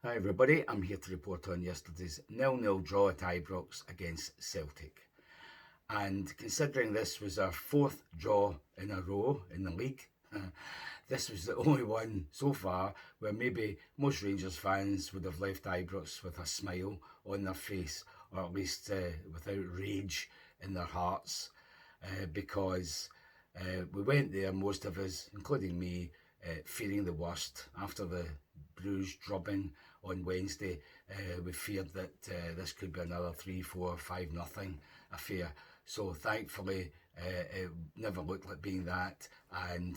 Hi everybody, I'm here to report on yesterday's 0-0 draw at Ibrox against Celtic. And considering this was our fourth draw in a row in the league, this was the only one so far where maybe most Rangers fans would have left Ibrox with a smile on their face, or at least without rage in their hearts, because we went there, most of us, including me, fearing the worst after the Bruges drubbing on Wednesday. We feared that this could be another 3-4-5-0 affair. So thankfully, it never looked like being that, and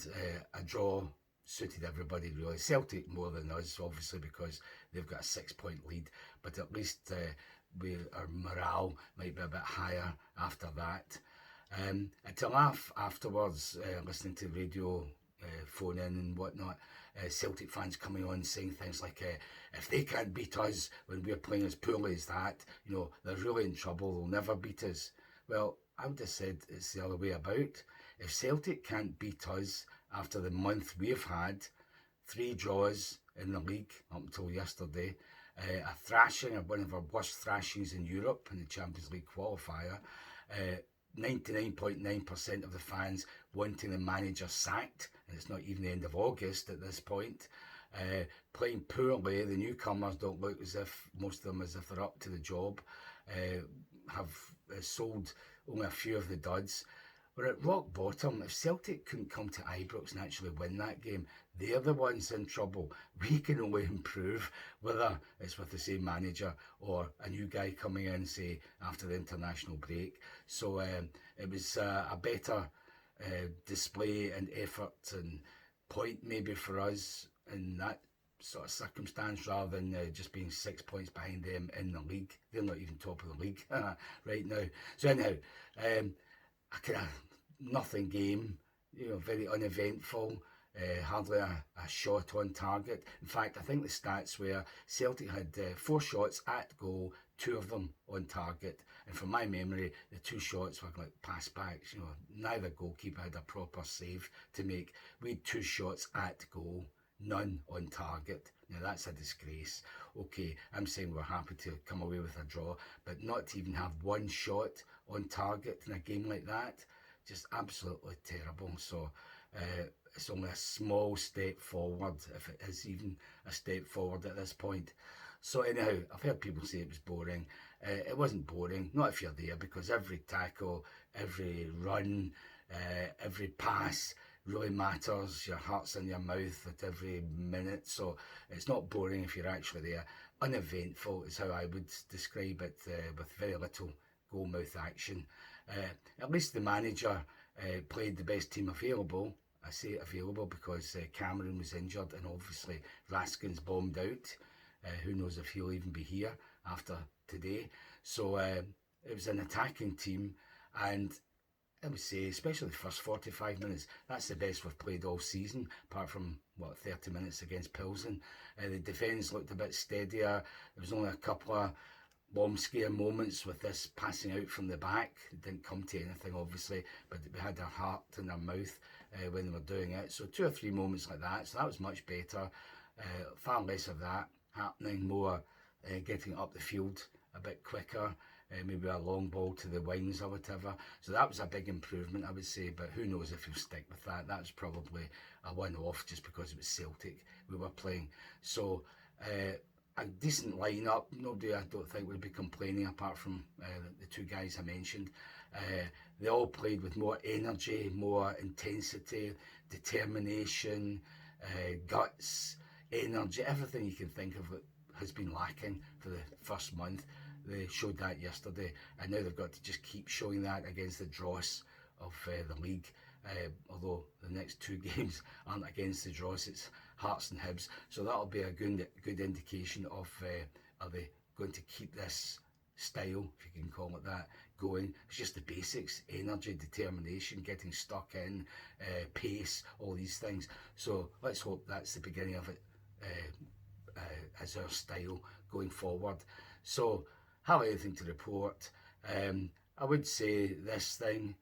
a draw suited everybody really. Celtic more than us, obviously, because they've got a 6 point lead, but at least our morale might be a bit higher after that. And to laugh afterwards, listening to radio, phone in and whatnot, Celtic fans coming on saying things like, if they can't beat us when we're playing as poorly as that, they're really in trouble, they'll never beat us. Well, I would have said it's the other way about. If Celtic can't beat us after the month we've had, 3 draws in the league up until yesterday, a thrashing, one of our worst thrashings in Europe in the Champions League qualifier, 99.9% of the fans wanting the manager sacked, and it's not even the end of August at this point. Playing poorly, the newcomers don't look as if, most of them, as if they're up to the job. Have sold only a few of the duds. We're at rock bottom. If Celtic couldn't come to Ibrox and actually win that game, they're the ones in trouble. We can only improve, whether it's with the same manager or a new guy coming in, say, after the international break. So it was a better display and effort and point maybe for us in that sort of circumstance, rather than just being 6 points behind them in the league. They're not even top of the league right now. So anyhow, a kind of nothing game, very uneventful. Hardly a shot on target. In fact, I think the stats were Celtic had 4 shots at goal, 2 of them on target. And from my memory, the 2 shots were like pass backs. Neither goalkeeper had a proper save to make. We had 2 shots at goal, none on target. Now that's a disgrace. Okay, I'm saying we're happy to come away with a draw, but not to even have 1 shot on target in a game like that, just absolutely terrible. So it's only a small step forward, if it is even a step forward at this point. So anyhow, I've heard people say it was boring. It wasn't boring, not if you're there, because every tackle, every run, every pass really matters. Your heart's in your mouth at every minute, so it's not boring if you're actually there. Uneventful is how I would describe it, with very little goalmouth action. At least the manager played the best team available. I say available because Cameron was injured, and obviously Raskin's bombed out. Who knows if he'll even be here after today. So it was an attacking team, and I would say, especially the first 45 minutes, that's the best we've played all season, apart from, 30 minutes against Pilsen. The defence looked a bit steadier. There was only a couple of bomb scare moments with this passing out from the back. It didn't come to anything, obviously, but we had our heart in our mouth when they were doing it. So 2 or 3 moments like that, so that was much better. Far less of that happening, more getting up the field a bit quicker, maybe a long ball to the wings or whatever. So that was a big improvement, I would say, but who knows if he'll stick with that. That was probably a one-off just because it was Celtic we were playing. So a decent lineup. Nobody, I don't think, would be complaining apart from the 2 guys I mentioned. They all played with more energy, more intensity, determination, guts, energy, everything you can think of that has been lacking for the first month. They showed that yesterday, and now they've got to just keep showing that against the dross of the league. Although the next 2 games aren't against the dross, it's Hearts and Hibs, so that'll be a good indication of are they going to keep this style, if you can call it that, going. It's just the basics: energy, determination, getting stuck in, pace, all these things. So let's hope that's the beginning of it as our style going forward. So, have anything to report? I would say this thing: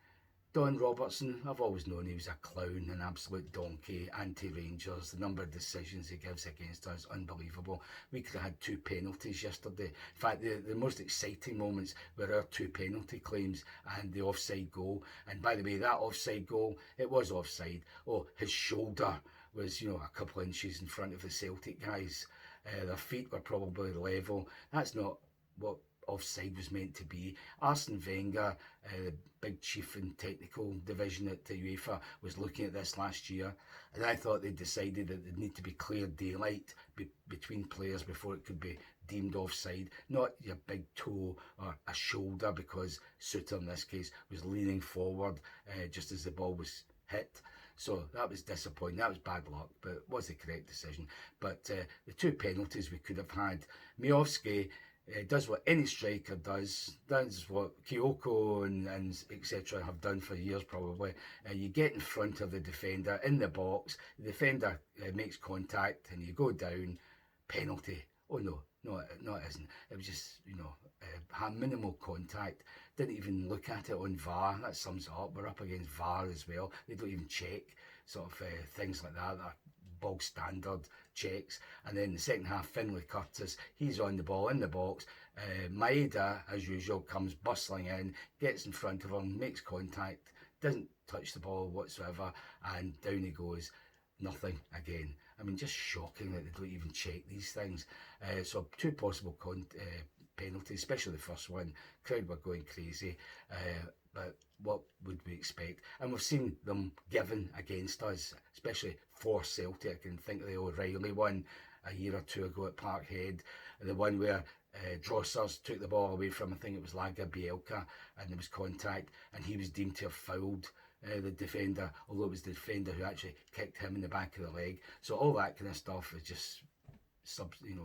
Don Robertson, I've always known he was a clown, an absolute donkey, anti-Rangers. The number of decisions he gives against us, unbelievable. We could have had 2 penalties yesterday. In fact, the most exciting moments were our 2 penalty claims and the offside goal. And by the way, that offside goal, it was offside. Oh, his shoulder was, a couple of inches in front of the Celtic guys. Their feet were probably level. That's not what offside was meant to be. Arsene Wenger, the big chief in technical division at the UEFA, was looking at this last year, and I thought they decided that there need to be clear daylight between players before it could be deemed offside. Not your big toe or a shoulder, because Suter in this case was leaning forward just as the ball was hit. So that was disappointing. That was bad luck, but it was the correct decision. But the 2 penalties we could have had, Miovski does what any striker does what Kyogo and etc. have done for years probably. You get in front of the defender in the box, the defender makes contact and you go down, penalty. Oh no, it isn't. It was just, had minimal contact. Didn't even look at it on VAR. That sums it up. We're up against VAR as well. They don't even check sort of things like that. They're bog standard checks. And then the second half, Finlay Curtis, he's on the ball in the box. Maeda, as usual, comes bustling in, gets in front of him, makes contact, doesn't touch the ball whatsoever, and down he goes. Nothing again. I mean, just shocking that they don't even check these things. So 2 possible penalties, especially the first one. Crowd were going crazy. But what would we expect? And we've seen them given against us, especially for Celtic. I can think of the O'Reilly one a year or 2 ago at Parkhead, and the one where Drossers took the ball away from, I think it was Laga Bielka, and there was contact, and he was deemed to have fouled the defender, although it was the defender who actually kicked him in the back of the leg. So all that kind of stuff is just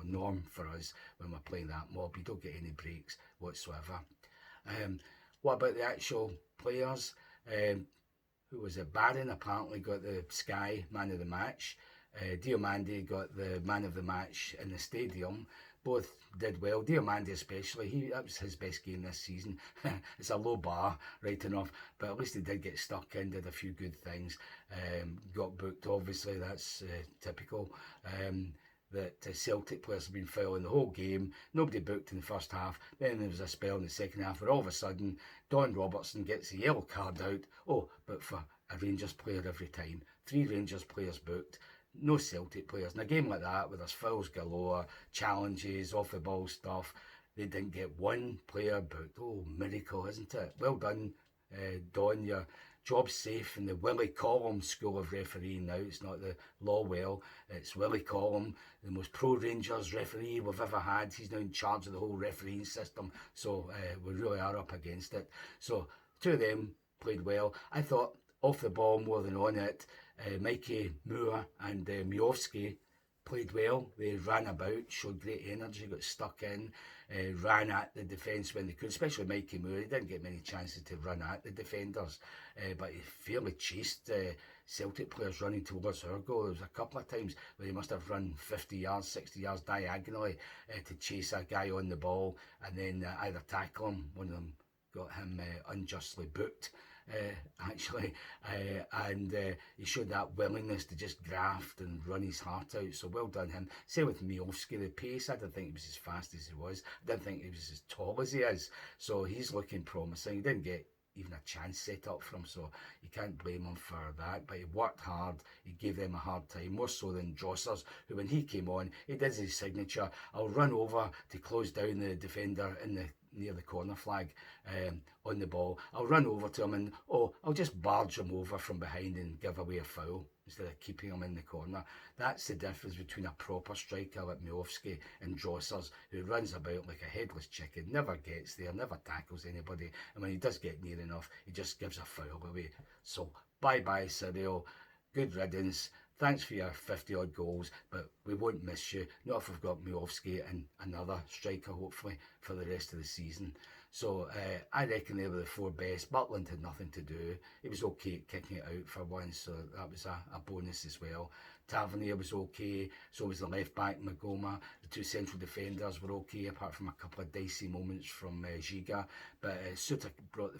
norm for us when we're playing that mob. You don't get any breaks whatsoever. What about the actual players? Who was it? Barron apparently got the Sky Man of the Match. Diomande got the Man of the Match in the stadium. Both did well. Diomande especially, that was his best game this season. It's a low bar, right enough, but at least he did get stuck in, did a few good things. Got booked, obviously, that's typical. That Celtic players have been fouling the whole game. Nobody booked in the first half. Then there was a spell in the second half where all of a sudden Don Robertson gets a yellow card out. Oh, but for a Rangers player every time. 3 Rangers players booked. No Celtic players. In a game like that, where there's fouls galore, challenges, off the ball stuff, they didn't get 1 player booked. Oh, miracle, isn't it? Well done, Don. Your job's safe in the Willie Collum school of refereeing now. It's not the Lawwell, it's Willie Collum, the most pro-Rangers referee we've ever had. He's now in charge of the whole refereeing system, so we really are up against it. So 2 of them played well. I thought off the ball more than on it, Mikey Moore and Miovski played well. They ran about, showed great energy, got stuck in, ran at the defence when they could, especially Mikey Moore. He didn't get many chances to run at the defenders, but he fairly chased Celtic players running towards our goal. There was a couple of times where he must have run 50 yards, 60 yards diagonally to chase a guy on the ball and then either tackle him. One of them got him unjustly booked. Actually, and he showed that willingness to just graft and run his heart out, so well done him. Same with Miovski, the pace, I didn't think he was as fast as he was, I didn't think he was as tall as he is, so he's looking promising. He didn't get even a chance set up for him, so you can't blame him for that, but he worked hard, he gave them a hard time, more so than Drossers, who when he came on, he did his signature, I'll run over to close down the defender near the corner flag on the ball. I'll run over to him and I'll just barge him over from behind and give away a foul instead of keeping him in the corner. That's the difference between a proper striker like Miovski and Drossers, who runs about like a headless chicken, never gets there, never tackles anybody, and when he does get near enough, he just gives a foul away. So bye-bye, Cyril. Good riddance. Thanks for your 50 odd goals, but we won't miss you. Not if we've got Miovski and another striker, hopefully, for the rest of the season. So I reckon they were the 4 best. Butland had nothing to do. He was okay at kicking it out for once, so that was a bonus as well. Tavernier was okay, so was the left back Magoma. The 2 central defenders were okay, apart from a couple of dicey moments from Giga. But Suter brought the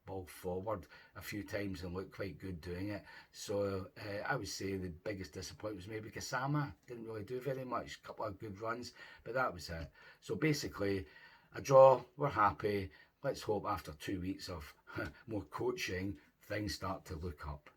ball forward a few times and looked quite good doing it. So I would say the biggest disappointment was maybe Kasama. Didn't really do very much, a couple of good runs, but that was it. So basically, a draw, we're happy. Let's hope after 2 weeks of more coaching, things start to look up.